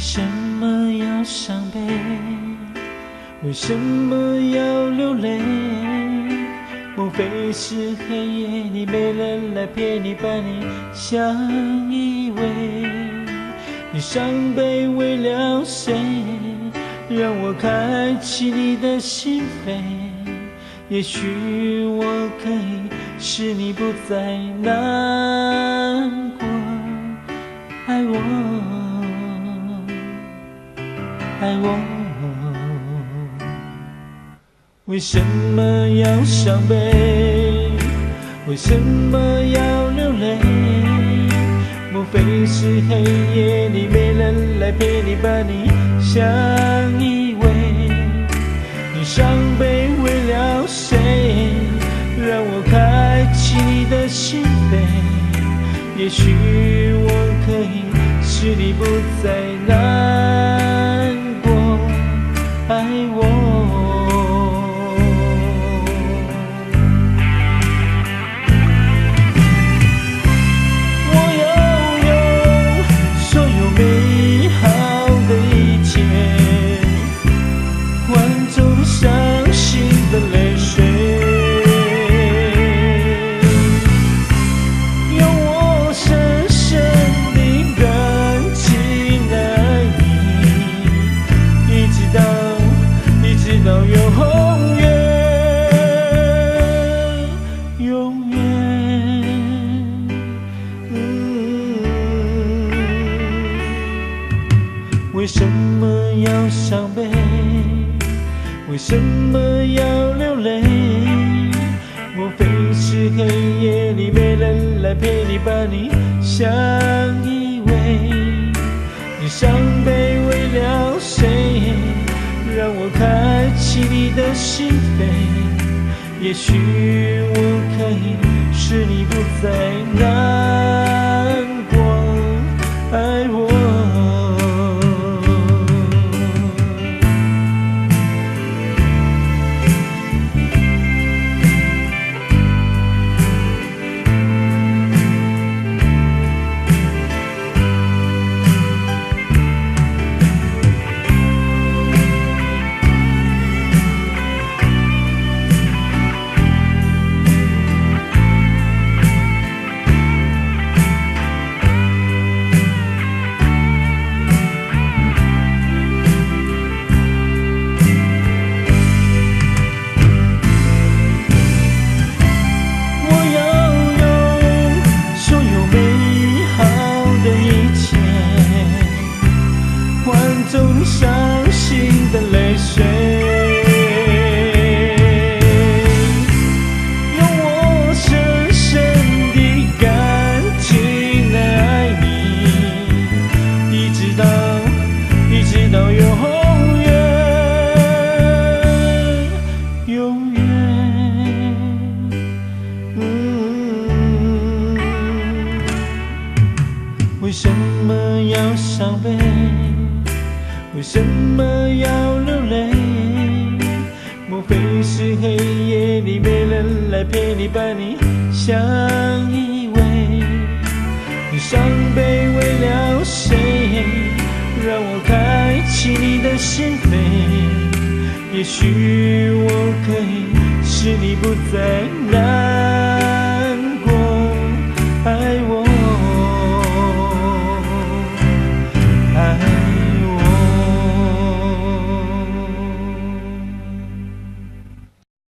什么要伤悲？为什么要流泪？莫非是黑夜里没人来陪你，把你相依偎？你伤悲为了谁？让我开启你的心扉。也许我可以使你不再难过。爱我，爱我。为什么要伤悲？为什么要流泪？莫非是黑夜里没人来陪你，把你相依偎？你伤悲为了谁？让我开启你的心扉。也许我可以使你不再难过。爱我。为什么要伤悲？为什么要流泪？莫非是黑夜里没人来陪你，把你相依偎？你伤悲为了谁？让我开启你的心扉。也许我可以使你不再难过。爱我。伤心的泪水，用我深深的感情来爱你，一直到永远，永远。为什么要伤悲？为什么要流泪？莫非是黑夜里没人来陪你，把你相依偎？你伤悲为了谁？让我开启你的心扉。也许我可以使你不再难